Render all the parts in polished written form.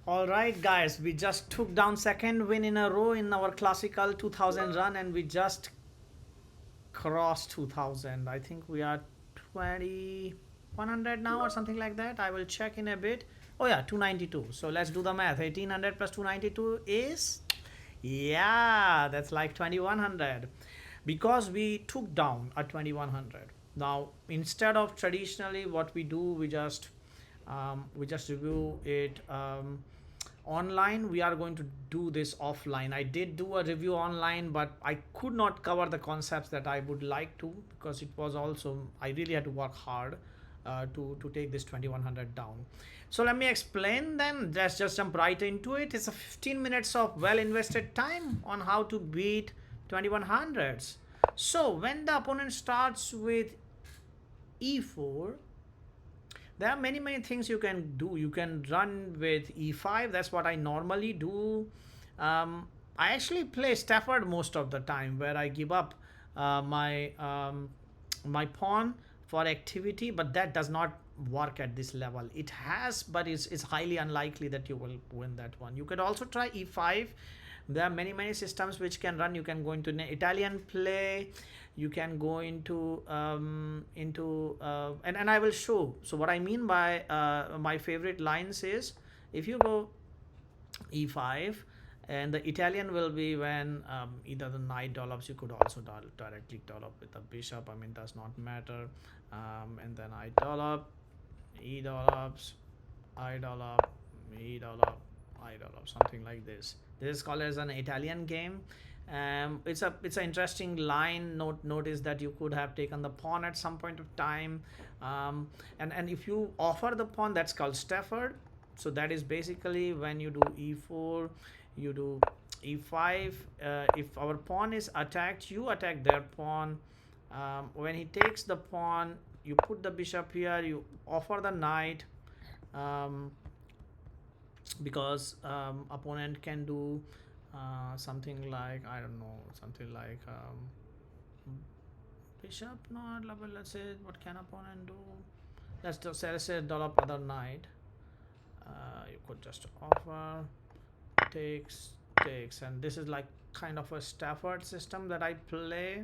All right, guys, we just took down second win in a row in our classical 2000 run, and we just crossed 2000. I think we are 2100 now or something like that. I will check in a bit. Oh yeah, 292. So let's do the math. 1800 plus 292 is, yeah, that's like 2100, because we took down a 2100. Now instead of traditionally what we do, we just review it online. We are going to do this offline. I did do a review online, but I could not cover the concepts that I would like to, because it was also, I really had to work hard to take this 2100 down. So let me explain then. Let's just jump right into it. It's a 15 minutes of well invested time on how to beat 2100s. So when the opponent starts with e4, there are many things you can do. You can run with e5. That's what I normally do. I actually play Stafford most of the time, where I give up my pawn for activity, but that does not work at this level. It has, but it's highly unlikely that you will win that one. You could also try e5. There are many systems which can run. You can go into Italian play, you can go into and I will show. So what I mean by my favorite lines is, if you go e5, and the Italian will be when either the knight dollops. You could also directly dollop with the bishop. I mean, does not matter. And then I dollop, e dollops, I dollop, e dollop, I dollop, something like this. This is called as an Italian game. It's an interesting line. Notice that you could have taken the pawn at some point of time, and if you offer the pawn, that's called Stafford. So that is basically when you do e4, you do e5. If our pawn is attacked, you attack their pawn. When he takes the pawn, you put the bishop here, you offer the knight, um, because opponent can do something like, I don't know, something like bishop not level. Let's say, what can opponent do? Let's say dollop other knight. You could just offer, takes, and this is like kind of a Stafford system that I play.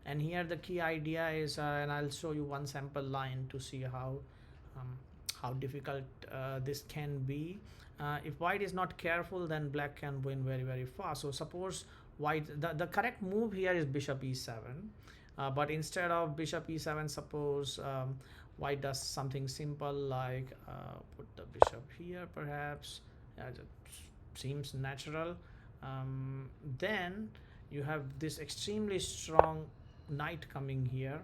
And here the key idea is, and I'll show you one sample line to see how difficult this can be. If white is not careful, then black can win very fast. So suppose white, the correct move here is bishop e7, but instead of bishop e7, suppose white does something simple like put the bishop here, perhaps. It seems natural. Then you have this extremely strong knight coming here.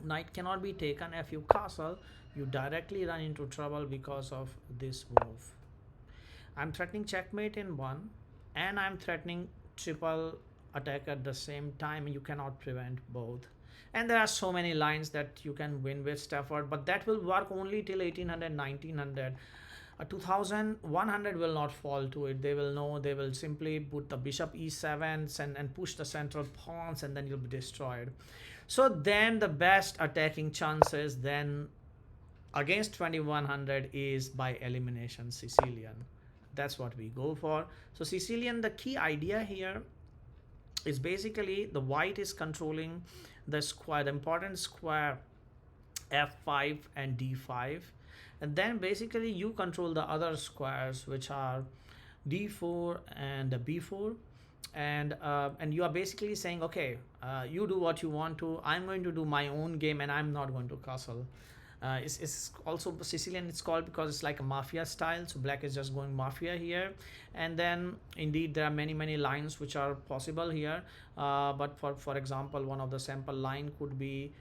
Knight cannot be taken. If you castle, you directly run into trouble because of this move. I'm threatening checkmate in one, and I'm threatening triple attack at the same time. You cannot prevent both. And there are so many lines that you can win with Stafford, but that will work only till 1800, 1900. 2100 will not fall to it. They will know. They will simply put the bishop e7 and push the central pawns, and then you'll be destroyed. So then the best attacking chances then against 2100 is by elimination, Sicilian. That's what we go for. So Sicilian, the key idea here is basically the white is controlling the square, the important square f5 and d5, and then basically you control the other squares, which are d4 and b4, and you are basically saying, okay, you do what you want to, I'm going to do my own game, and I'm not going to castle. It's also Sicilian, it's called because it's like a mafia style. So black is just going mafia here, and then indeed there are many lines which are possible here, but for example, one of the sample line could be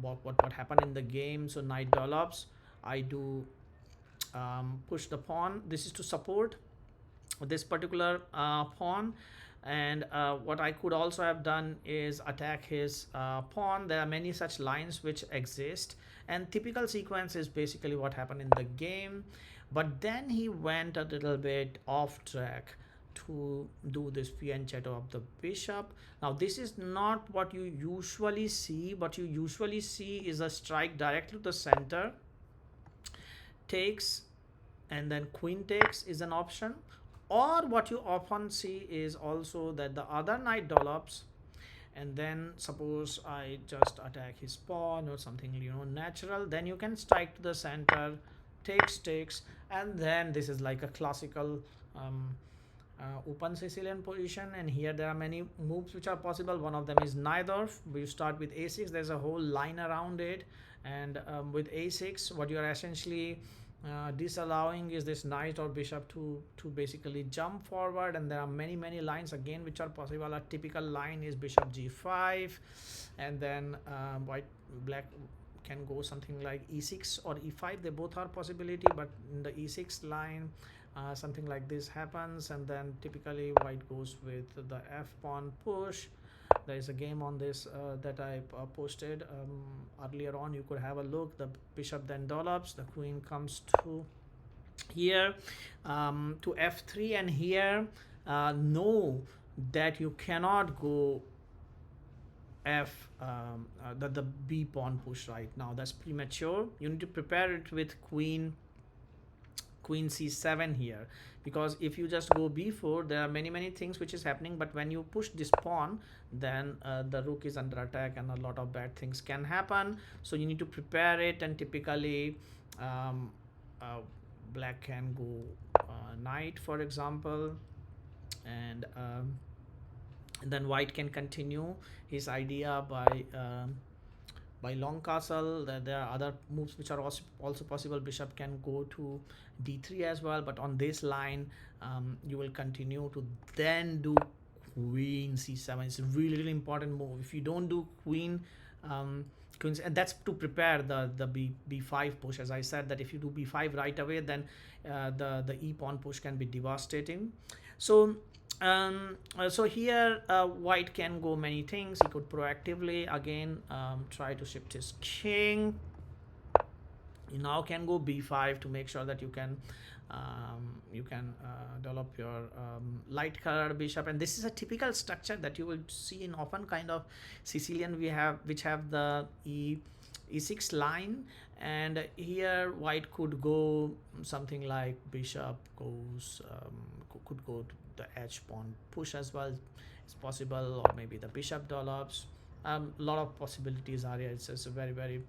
what happened in the game. So knight dollops, I do push the pawn. This is to support this particular pawn, and what I could also have done is attack his pawn. There are many such lines which exist, and typical sequence is basically what happened in the game, but then he went a little bit off track to do this fianchetto of the bishop. Now this is not what you usually see. What you usually see is a strike directly to the center, takes, and then queen takes is an option. Or what you often see is also that the other knight develops, and then suppose I just attack his pawn or something, natural, then you can strike to the center, takes, and then this is like a classical um, open Sicilian position. And here there are many moves which are possible. One of them is neither. We start with a6, there's a whole line around it, and with a6 what you are essentially disallowing is this knight or bishop to basically jump forward. And there are many lines again which are possible. A typical line is bishop g5, and then black can go something like e6 or e5. They both are possibility, but in the e6 line something like this happens, and then typically white goes with the f pawn push. There is a game on this that I posted earlier on. You could have a look. The bishop then develops, the queen comes to here to f3, and here know that you cannot go f the b pawn push right now. That's premature. You need to prepare it with queen c7 here, because if you just go b4, there are many things which is happening, but when you push this pawn, then the rook is under attack and a lot of bad things can happen. So you need to prepare it, and typically black can go knight, for example, and then white can continue his idea by long castle. There are other moves which are also possible. Bishop can go to d3 as well, but on this line you will continue to then do queen c7. It's a really important move. If you don't do queens, and that's to prepare the b5 push. As I said, that if you do b5 right away, then the e pawn push can be devastating. So so here white can go many things. He could proactively again try to shift his king. You now can go b5 to make sure that you can develop your light colored bishop. And this is a typical structure that you will see in often kind of Sicilian which have the e6 line. And here white could go something like bishop goes could go to the h pawn push as well. It's possible, or maybe the bishop develops. A lot of possibilities are here. It's a very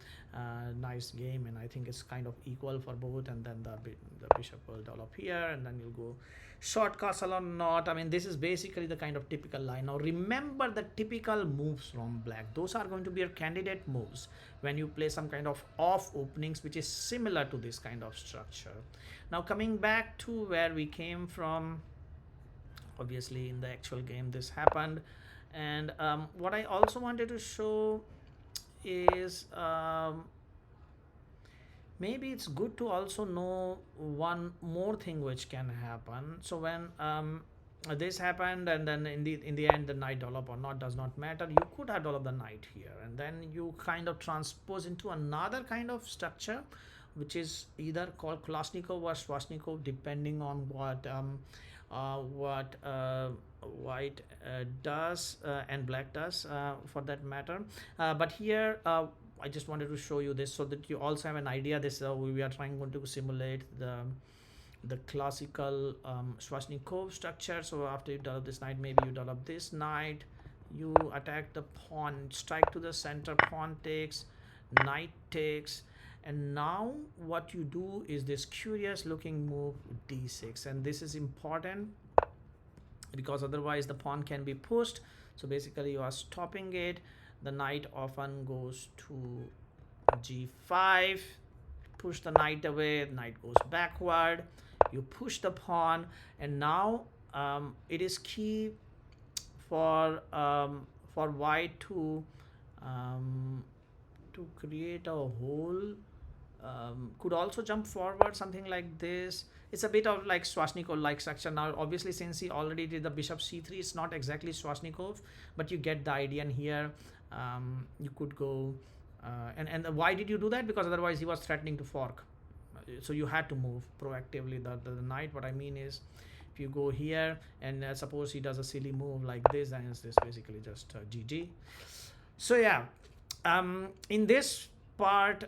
nice game, and I think it's kind of equal for both. And then the bishop will develop here, and then you'll go short castle or not. I mean, this is basically the kind of typical line. Now remember the typical moves from black. Those are going to be your candidate moves when you play some kind of off openings which is similar to this kind of structure. Now coming back to where we came from, obviously in the actual game this happened. And what I also wanted to show is maybe it's good to also know one more thing which can happen. So when this happened, and then in the end the knight develop or not does not matter. You could have developed the knight here, and then you kind of transpose into another kind of structure which is either called Kalashnikov or Sveshnikov, depending on what white does and black does for that matter. But here I just wanted to show you this so that you also have an idea. This we are trying to simulate the classical Sveshnikov structure. So after you develop this knight, maybe you develop this knight, you attack the pawn, strike to the center, pawn takes, knight takes. And now what you do is this curious looking move d6, and this is important because otherwise the pawn can be pushed. So basically you are stopping it. The knight often goes to g5, push the knight away, knight goes backward, you push the pawn. And now it is key for white to create a hole. Could also jump forward, something like this. It's a bit of like Sveshnikov like structure. Now obviously since he already did the bishop c3, it's not exactly Sveshnikov, but you get the idea. And here you could go and why did you do that? Because otherwise he was threatening to fork, so you had to move proactively the knight. What I mean is, if you go here and suppose he does a silly move like this, then it's this basically just GG. So yeah, in this part,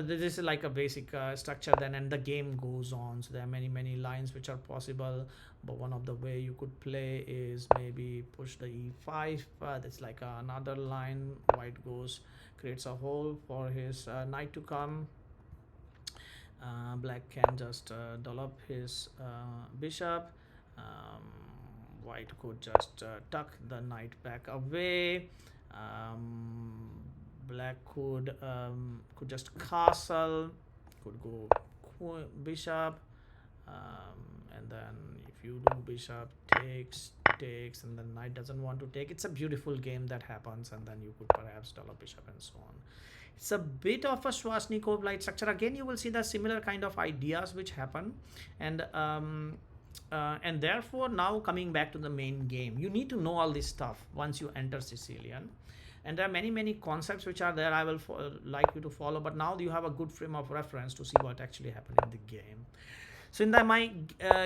this is like a basic structure then, and the game goes on. So there are many lines which are possible, but one of the way you could play is maybe push the e5. That's like another line. White goes, creates a hole for his knight to come. Black can just develop his bishop. um, White could just tuck the knight back away. Black could just castle, could go bishop, and then if you do bishop takes, and then knight doesn't want to take. It's a beautiful game that happens, and then you could perhaps develop bishop and so on. It's a bit of a Schwarzkopf light structure. Again, you will see the similar kind of ideas which happen, and therefore now coming back to the main game, you need to know all this stuff once you enter Sicilian. And there are many concepts which are there. I will like you to follow, but now you have a good frame of reference to see what actually happened in the game. So in my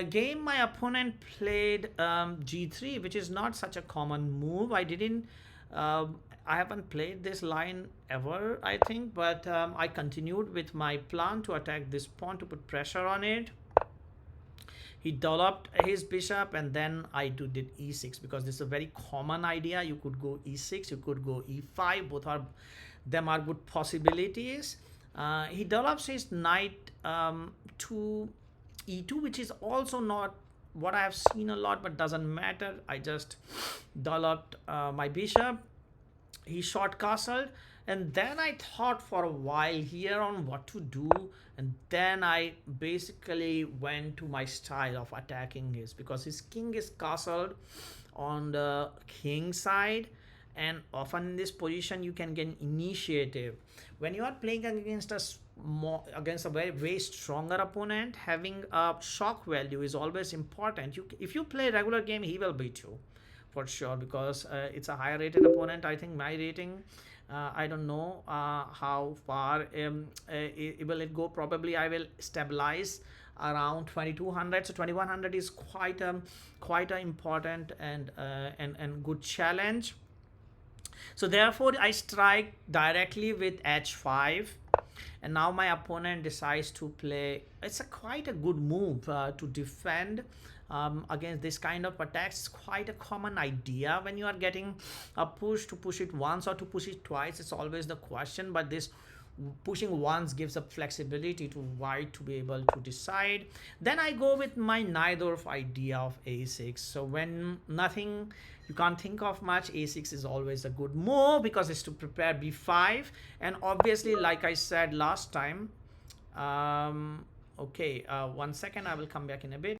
game, my opponent played g3, which is not such a common move. I haven't played this line ever, I think, but I continued with my plan to attack this pawn to put pressure on it. He developed his bishop, and then I did e6, because this is a very common idea. You could go e6, you could go e5. Both are good possibilities. He develops his knight to e2, which is also not what I have seen a lot, but doesn't matter. I just developed my bishop. He short castled, and then I thought for a while here on what to do, and then I basically went to my style of attacking his, because his king is castled on the king side, and often in this position you can get initiative. When you are playing against a very stronger opponent, having a shock value is always important. If you play regular game, he will beat you for sure, because it's a higher rated opponent. I think my rating, I don't know how far will it go. Probably I will stabilize around 2200. So 2100 is quite a important and good challenge. So therefore I strike directly with h5, and now my opponent decides to play. It's quite a good move to defend against this kind of attacks. It's quite a common idea when you are getting a push. To push it once or to push it twice, it's always the question, but this pushing once gives a flexibility to white to be able to decide. Then I go with my Najdorf idea of a6. So when nothing, you can't think of much, a6 is always a good move, because it's to prepare b5. And obviously, like I said last time, okay, 1 second, I will come back in a bit.